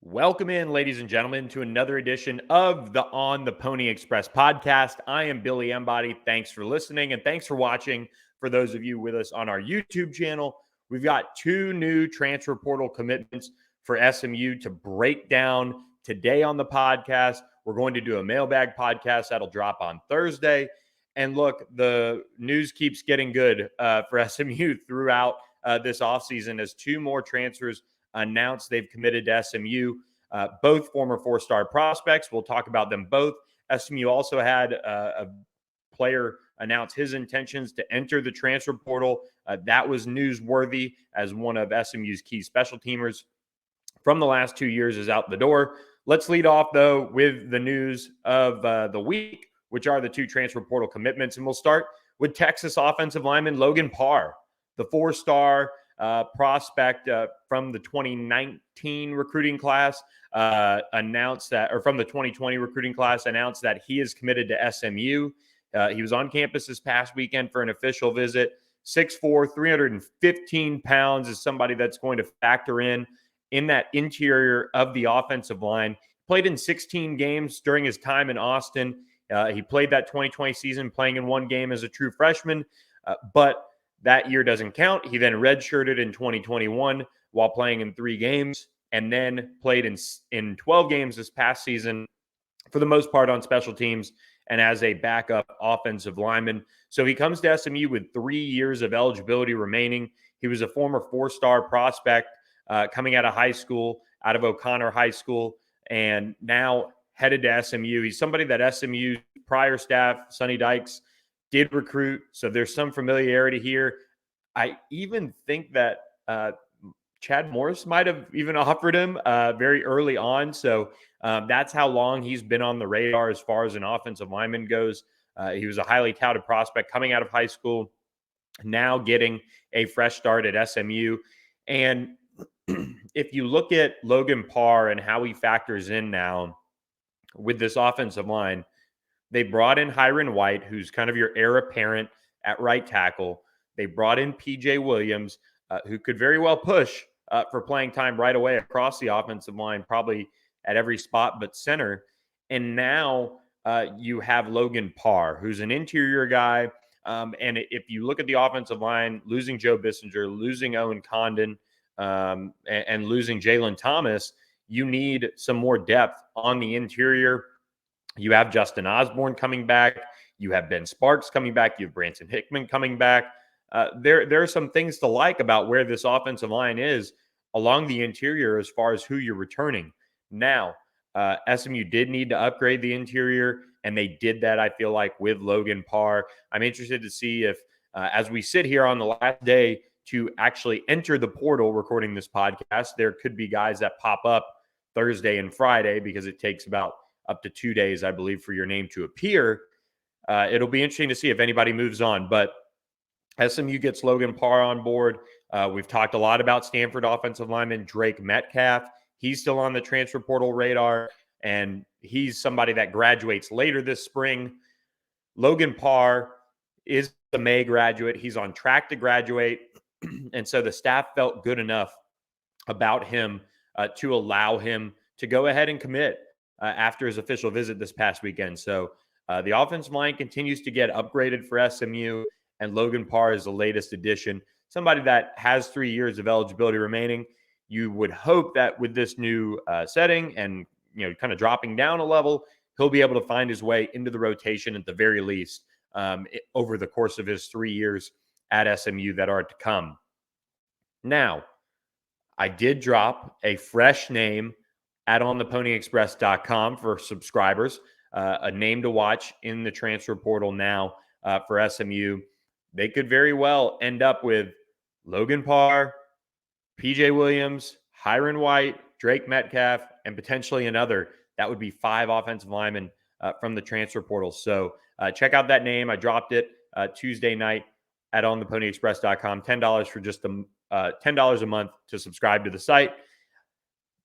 Welcome in, ladies and gentlemen, to another edition of the On the Pony Express podcast. I am Billy Embody. Thanks for listening and thanks for watching. For those of you with us on our YouTube channel, we've got two new transfer portal commitments for SMU to break down today on the podcast. We're going to do a mailbag podcast that'll drop on Thursday. And look, the news keeps getting good for SMU throughout this offseason as two more transfers announced they've committed to SMU, both former four-star prospects. We'll talk about them both. SMU also had a player announce his intentions to enter the transfer portal. That was newsworthy as one of SMU's key special teamers from the last 2 years is out the door. Let's lead off, though, with the news of the week, which are the two transfer portal commitments. And we'll start with Texas offensive lineman Logan Parr, the four-star prospect from the 2019 recruiting class announced that, or from the 2020 recruiting class announced that he is committed to SMU. He was on campus this past weekend for an official visit. 6'4", 315 pounds is somebody that's going to factor in that interior of the offensive line. Played in 16 games during his time in Austin. He played that 2020 season playing in one game as a true freshman, but that year doesn't count. He then redshirted in 2021 while playing in 3 games and then played in 12 games this past season, for the most part on special teams and as a backup offensive lineman. So he comes to SMU with 3 years of eligibility remaining. He was a former four-star prospect coming out of high school, out of O'Connor High School, and now headed to SMU. He's somebody that SMU's prior staff, Sonny Dykes, did recruit, so there's some familiarity here. I even think that Chad Morris might have even offered him very early on, so that's how long he's been on the radar as far as an offensive lineman goes. He was a highly touted prospect coming out of high school, now getting a fresh start at SMU. And if you look at Logan Parr and how he factors in now with this offensive line, they brought in Hiron White, who's kind of your heir apparent at right tackle. They brought in P.J. Williams, who could very well push for playing time right away across the offensive line, probably at every spot but center. And now you have Logan Parr, who's an interior guy. And if you look at the offensive line, losing Joe Bissinger, losing Owen Condon, and losing Jalen Thomas, you need some more depth on the interior. You have Justin Osborne coming back. You have Ben Sparks coming back. You have Branson Hickman coming back. There are some things to like about where this offensive line is along the interior as far as who you're returning. Now, SMU did need to upgrade the interior, and they did that, I feel like, with Logan Parr. I'm interested to see if, as we sit here on the last day to actually enter the portal recording this podcast, there could be guys that pop up Thursday and Friday because it takes about up to 2 days, I believe, for your name to appear. It'll be interesting to see if anybody moves on. But SMU gets Logan Parr on board. We've talked a lot about Stanford offensive lineman Drake Metcalf. He's still on the transfer portal radar, and he's somebody that graduates later this spring. Logan Parr is a May graduate. He's on track to graduate. And so the staff felt good enough about him to allow him to go ahead and commit after his official visit this past weekend. So the offensive line continues to get upgraded for SMU, and Logan Parr is the latest addition, somebody that has 3 years of eligibility remaining. You would hope that with this new setting and kind of dropping down a level, he'll be able to find his way into the rotation at the very least over the course of his 3 years at SMU that are to come. Now, I did drop a fresh name at ontheponyexpress.com for subscribers, a name to watch in the transfer portal now for SMU. They could very well end up with Logan Parr, P.J. Williams, Hiron White, Drake Metcalf, and potentially another. That would be 5 offensive linemen from the transfer portal. So check out that name. I dropped it Tuesday night at ontheponyexpress.com. $10 for just $10 a month to subscribe to the site.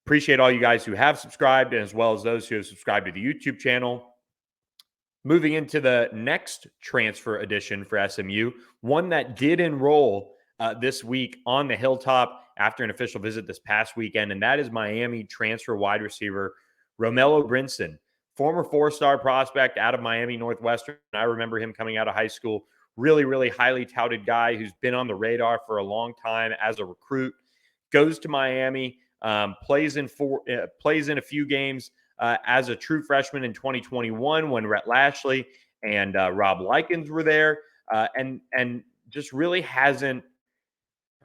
Appreciate all you guys who have subscribed, as well as those who have subscribed to the YouTube channel. Moving into the next transfer edition for SMU, one that did enroll this week on the Hilltop after an official visit this past weekend, and that is Miami transfer wide receiver Romello Brinson, former four-star prospect out of Miami Northwestern. I remember him coming out of high school. Really, really highly touted guy who's been on the radar for a long time as a recruit. Goes to Miami, plays in a few games as a true freshman in 2021 when Rhett Lashley and Rob Likens were there, and just really hasn't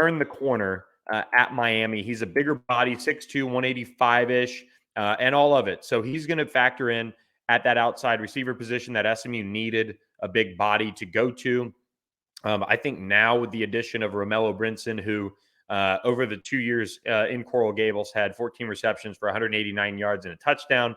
turned the corner at Miami. He's a bigger body, 6'2", 185-ish, and all of it. So he's going to factor in at that outside receiver position that SMU needed a big body to go to. I think now with the addition of Romello Brinson, who over the 2 years in Coral Gables had 14 receptions for 189 yards and a touchdown.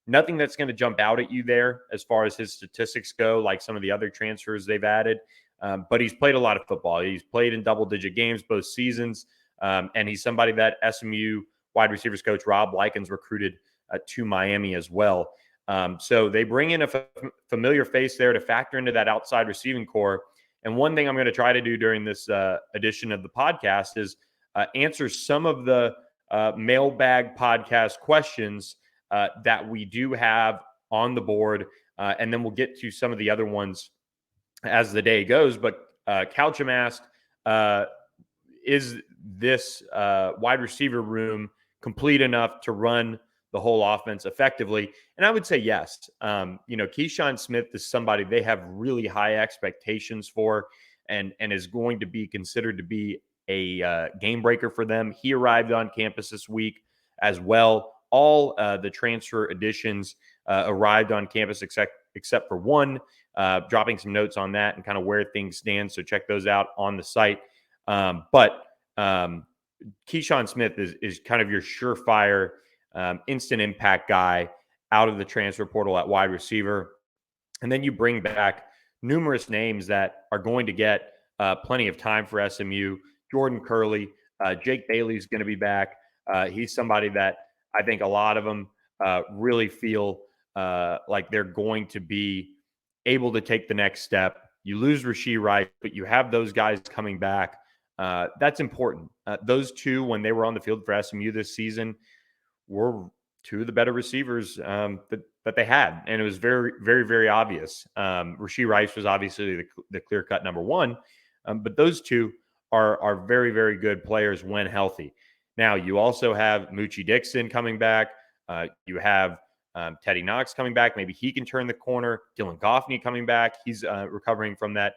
Nothing that's going to jump out at you there as far as his statistics go, like some of the other transfers they've added. But he's played a lot of football. He's played in double-digit games both seasons, and he's somebody that SMU wide receivers coach Rob Likens recruited to Miami as well. So they bring in a familiar face there to factor into that outside receiving core. And one thing I'm going to try to do during this edition of the podcast is answer some of the mailbag podcast questions that we do have on the board. And then we'll get to some of the other ones as the day goes. But Coucham asked, is this wide receiver room complete enough to run the whole offense effectively? And I would say yes. Keyshawn Smith is somebody they have really high expectations for and is going to be considered to be a game breaker for them. He arrived on campus this week as well. All the transfer additions arrived on campus except for one, dropping some notes on that and kind of where things stand. So check those out on the site. But Keyshawn Smith is kind of your surefire instant impact guy out of the transfer portal at wide receiver. And then you bring back numerous names that are going to get plenty of time for SMU. Jordan Curley, Jake Bailey's going to be back. He's somebody that I think a lot of them really feel like they're going to be able to take the next step. You lose Rasheed Rice, but you have those guys coming back. That's important. Those two, when they were on the field for SMU this season, were two of the better receivers that they had. And it was very, very, very obvious. Rasheed Rice was obviously the clear-cut number one, but those two are very, very good players when healthy. Now, you also have Moochie Dixon coming back. You have Teddy Knox coming back. Maybe he can turn the corner. Dylan Goffney coming back. He's recovering from that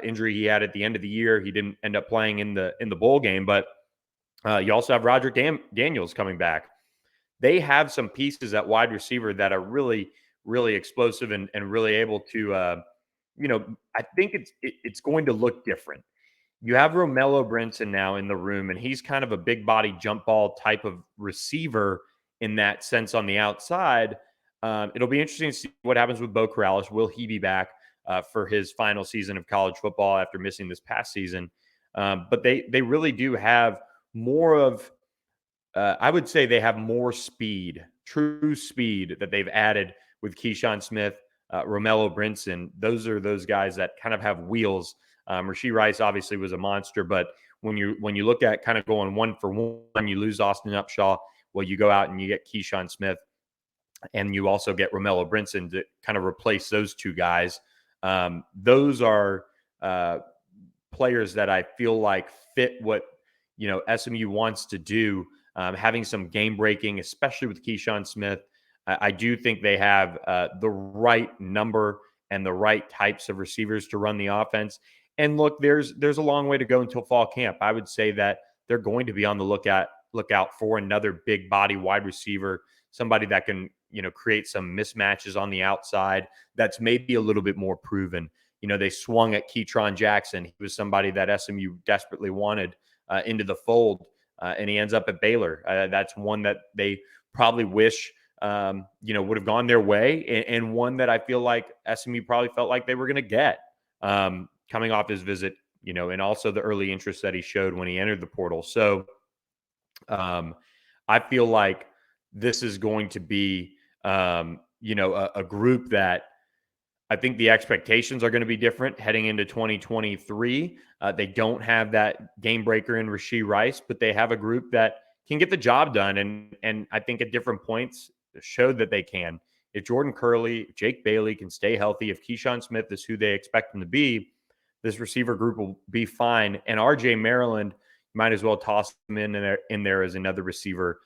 injury he had at the end of the year. He didn't end up playing in the bowl game, but you also have Roderick Daniels coming back. They have some pieces at wide receiver that are really, really explosive and really able to, I think it's going to look different. You have Romello Brinson now in the room, and he's kind of a big body jump ball type of receiver in that sense on the outside. It'll be interesting to see what happens with Bo Corrales. Will he be back for his final season of college football after missing this past season? But they really do have more of, I would say they have more speed, true speed that they've added with Keyshawn Smith, Romello Brinson. Those are those guys that kind of have wheels. Rasheed Rice obviously was a monster, but when you look at kind of going one for one, you lose Austin Upshaw. Well, you go out and you get Keyshawn Smith, and you also get Romello Brinson to kind of replace those two guys. Those are players that I feel like fit what SMU wants to do. Having some game breaking, especially with Keyshawn Smith. I do think they have the right number and the right types of receivers to run the offense. And look, there's a long way to go until fall camp. I would say that they're going to be on the lookout for another big body wide receiver, somebody that can create some mismatches on the outside. That's maybe a little bit more proven. They swung at Ketron Jackson. He was somebody that SMU desperately wanted into the fold, and he ends up at Baylor. That's one that they probably wish would have gone their way, and one that I feel like SMU probably felt like they were going to get coming off his visit, and also the early interest that he showed when he entered the portal. So I feel like this is going to be, a group that I think the expectations are going to be different heading into 2023. They don't have that game breaker in Rashee Rice, but they have a group that can get the job done. And I think at different points showed that they can. If Jordan Curley, if Jake Bailey can stay healthy, if Keyshawn Smith is who they expect him to be, this receiver group will be fine. And RJ Maryland, might as well toss him in there as another receiver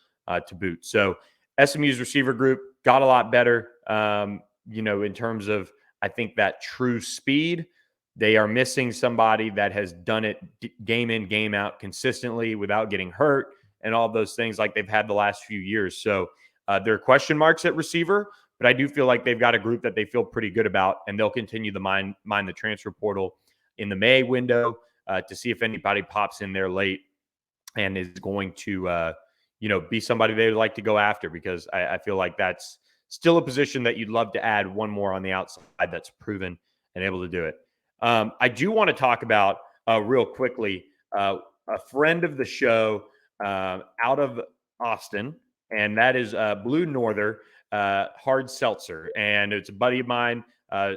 to boot. So SMU's receiver group got a lot better, in terms of, I think, that true speed. They are missing somebody that has done it game in, game out consistently without getting hurt and all those things like they've had the last few years. So there are question marks at receiver, but I do feel like they've got a group that they feel pretty good about, and they'll continue to mine the transfer portal in the May window to see if anybody pops in there late and is going to, be somebody they would like to go after, because I feel like that's still a position that you'd love to add one more on the outside that's proven and able to do it. I do want to talk about real quickly a friend of the show out of Austin, and that is Blue Norther Hard Seltzer. And it's a buddy of mine,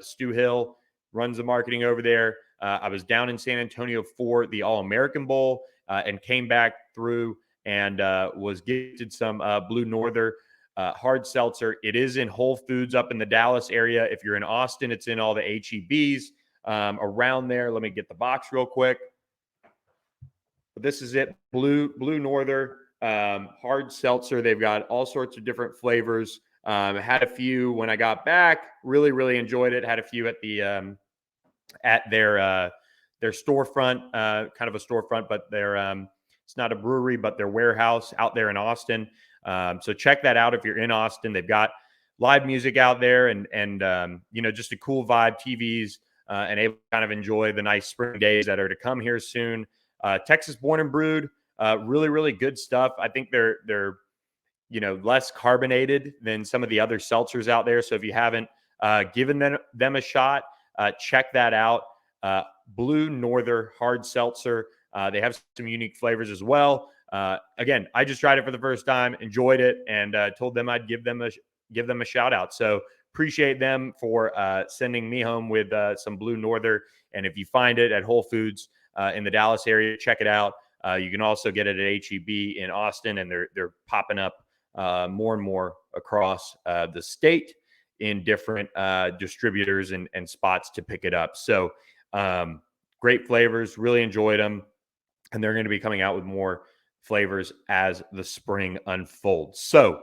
Stu Hill, runs the marketing over there. I was down in San Antonio for the All-American Bowl and came back through and was gifted some Blue Norther hard seltzer. It is in Whole Foods up in the Dallas area. If you're in Austin, it's in all the HEBs around there. Let me get the box real quick. But this is it, Blue Norther hard seltzer. They've got all sorts of different flavors. Had a few when I got back. Really enjoyed it. Had a few at the at their storefront, kind of a storefront, but it's not a brewery, but their warehouse out there in Austin. So check that out if you're in Austin. They've got live music out there and just a cool vibe, TVs, and able to kind of enjoy the nice spring days that are to come here soon. Texas born and brewed, really good stuff. I think they're less carbonated than some of the other seltzers out there. So if you haven't given them a shot, check that out. Blue Norther hard seltzer. They have some unique flavors as well. Again, I just tried it for the first time, enjoyed it, and told them I'd give them a shout out. So appreciate them for sending me home with some Blue Norther. And if you find it at Whole Foods in the Dallas area, check it out. You can also get it at HEB in Austin, and they're popping up more and more across the state in different distributors and spots to pick it up. So great flavors, really enjoyed them. And they're going to be coming out with more flavors as the spring unfolds. So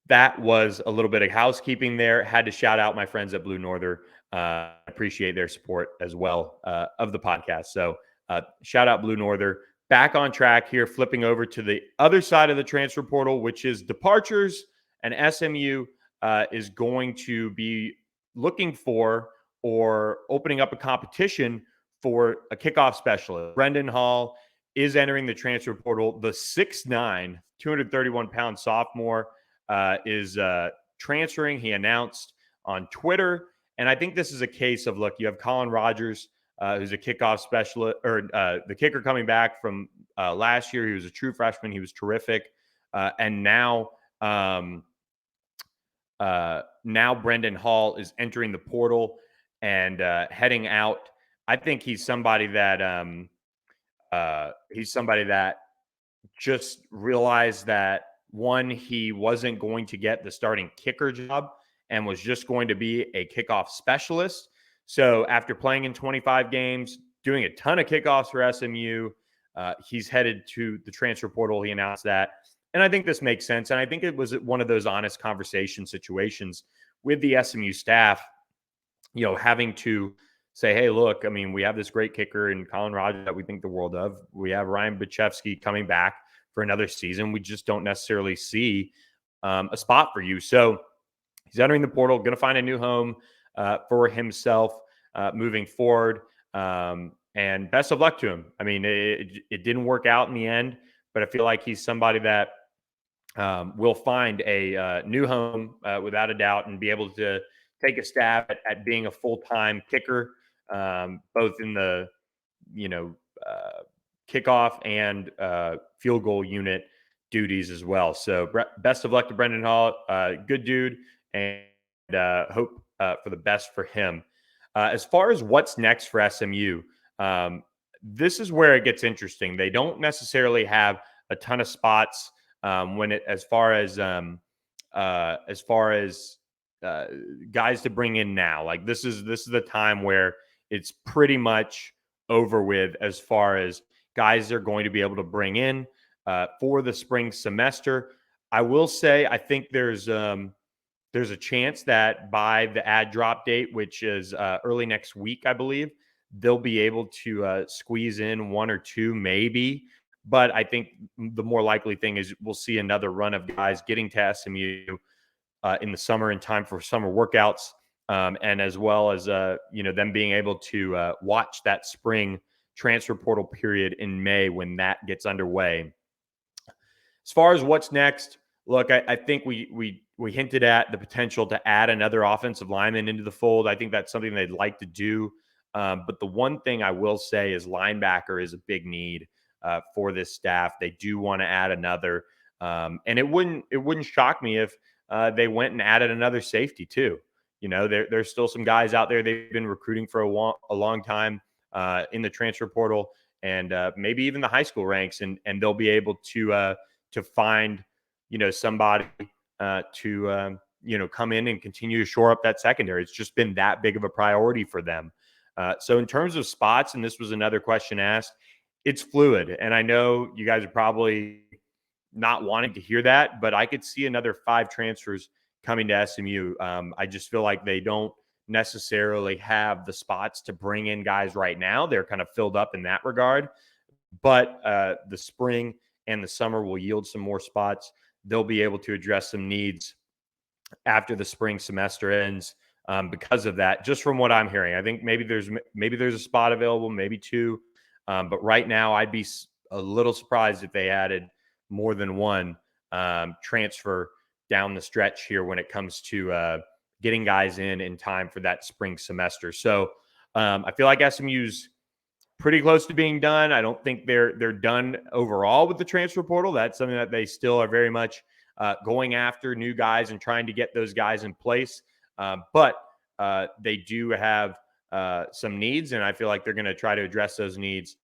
that was a little bit of housekeeping there. Had to shout out my friends at Blue Norther. Appreciate their support as well of the podcast. So shout out Blue Norther. Back on track here, flipping over to the other side of the transfer portal, which is departures. And SMU is going to be looking for or opening up a competition for a kickoff specialist. Brendan Hall is entering the transfer portal. The 6'9", 231-pound sophomore is transferring. He announced on Twitter. And I think this is a case of, look, you have Colin Rogers, who's a kickoff specialist, or the kicker coming back from last year. He was a true freshman. He was terrific. And now Brendan Hall is entering the portal and heading out. I think he's somebody that just realized that, one, he wasn't going to get the starting kicker job and was just going to be a kickoff specialist. So after playing in 25 games, doing a ton of kickoffs for SMU, he's headed to the transfer portal. He announced that. And I think this makes sense. And I think it was one of those honest conversation situations with the SMU staff, having to say, hey, look, I mean, we have this great kicker in Colin Rogers that we think the world of. We have Ryan Bachevsky coming back for another season. We just don't necessarily see a spot for you. So he's entering the portal, going to find a new home for himself moving forward. And best of luck to him. I mean, it didn't work out in the end, but I feel like he's somebody that will find a new home without a doubt and be able to take a stab at being a full-time kicker, both in the, kickoff and field goal unit duties as well. So best of luck to Brendan Hall. Good dude. And hope for the best for him. As far as what's next for SMU, this is where it gets interesting. They don't necessarily have a ton of spots as far as guys to bring in now. Like this is the time where it's pretty much over with as far as guys they're going to be able to bring in for the spring semester. I will say I think there's a chance that by the ad drop date, which is early next week, I believe, they'll be able to squeeze in one or two, maybe. But I think the more likely thing is we'll see another run of guys getting to SMU in the summer in time for summer workouts, and as well as them being able to watch that spring transfer portal period in May when that gets underway. As far as what's next, look, I think we hinted at the potential to add another offensive lineman into the fold. I think that's something they'd like to do. But the one thing I will say is linebacker is a big need for this staff. They do want to add another, and it wouldn't shock me if they went and added another safety too. There's still some guys out there they've been recruiting for a long time in the transfer portal and maybe even the high school ranks, and they'll be able to find somebody to come in and continue to shore up that secondary. It's just been that big of a priority for them. So in terms of spots, and this was another question asked, it's fluid. And I know you guys are probably not wanting to hear that, but I could see another 5 transfers coming to SMU. I just feel like they don't necessarily have the spots to bring in guys right now. They're kind of filled up in that regard. But the spring and the summer will yield some more spots. They'll be able to address some needs after the spring semester ends because of that. Just from what I'm hearing, I think maybe there's a spot available, maybe 2. But right now, I'd be a little surprised if they added more than one transfer down the stretch here when it comes to getting guys in time for that spring semester. So I feel like SMU's pretty close to being done. I don't think they're done overall with the transfer portal. That's something that they still are very much going after new guys and trying to get those guys in place. But they do have some needs, and I feel like they're going to try to address those needs.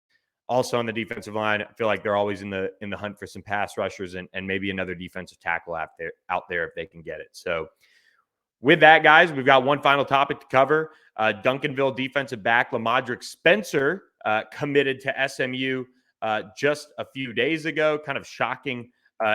Also on the defensive line, I feel like they're always in the hunt for some pass rushers and maybe another defensive tackle out there if they can get it. So with that, guys, we've got one final topic to cover. Duncanville defensive back Lamodrick Spencer committed to SMU just a few days ago. Kind of shocking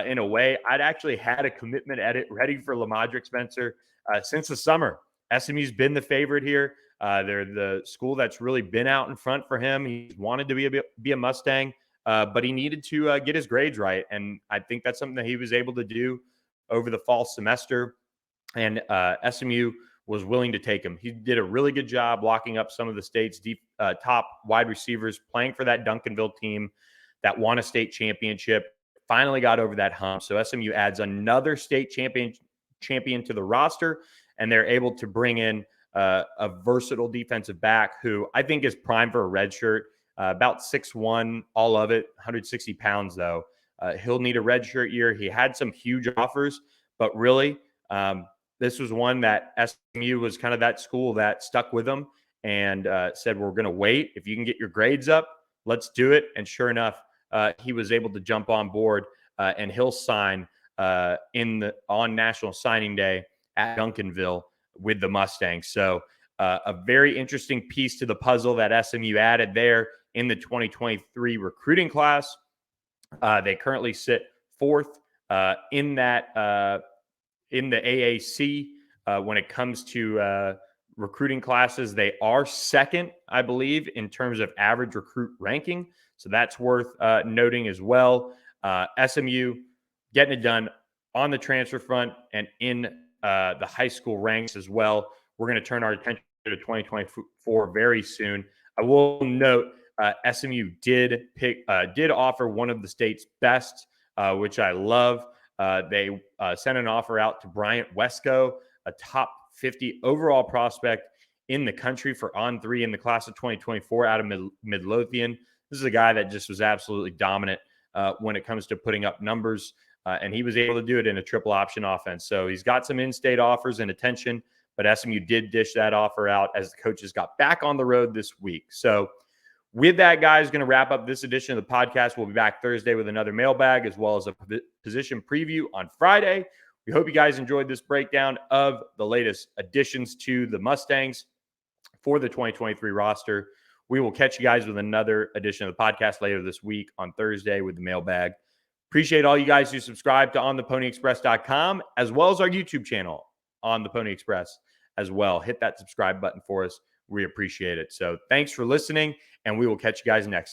in a way. I'd actually had a commitment edit ready for Lamodrick Spencer since the summer. SMU's been the favorite here. They're the school that's really been out in front for him. He's wanted to be a Mustang, but he needed to get his grades right. And I think that's something that he was able to do over the fall semester. And SMU was willing to take him. He did a really good job locking up some of the state's top wide receivers, playing for that Duncanville team that won a state championship, finally got over that hump. So SMU adds another state champion to the roster, and they're able to bring in a versatile defensive back who I think is primed for a red shirt, about 6'1", all of it, 160 pounds though. He'll need a red shirt year. He had some huge offers, but really this was one that SMU was kind of that school that stuck with him and said, we're going to wait. If you can get your grades up, let's do it. And sure enough, he was able to jump on board and he'll sign on National Signing Day at Duncanville with the Mustangs. So a very interesting piece to the puzzle that SMU added there in the 2023 recruiting class. They currently sit 4th in the AAC when it comes to recruiting classes. They are 2nd, I believe, in terms of average recruit ranking. So that's worth noting as well. SMU getting it done on the transfer front and in the high school ranks as well. We're going to turn our attention to 2024 very soon. I will note SMU did offer one of the state's best, which I love. They sent an offer out to Bryant Wesco, a top 50 overall prospect in the country for On3 in the class of 2024 out of Midlothian. This is a guy that just was absolutely dominant when it comes to putting up numbers, and he was able to do it in a triple option offense. So he's got some in-state offers and attention, but SMU did dish that offer out as the coaches got back on the road this week. So with that, guys, going to wrap up this edition of the podcast. We'll be back Thursday with another mailbag as well as a position preview on Friday. We hope you guys enjoyed this breakdown of the latest additions to the Mustangs for the 2023 roster. We will catch you guys with another edition of the podcast later this week on Thursday with the mailbag. Appreciate all you guys who subscribe to ontheponyexpress.com as well as our YouTube channel on the Pony Express as well. Hit that subscribe button for us. We appreciate it. So thanks for listening, and we will catch you guys next time.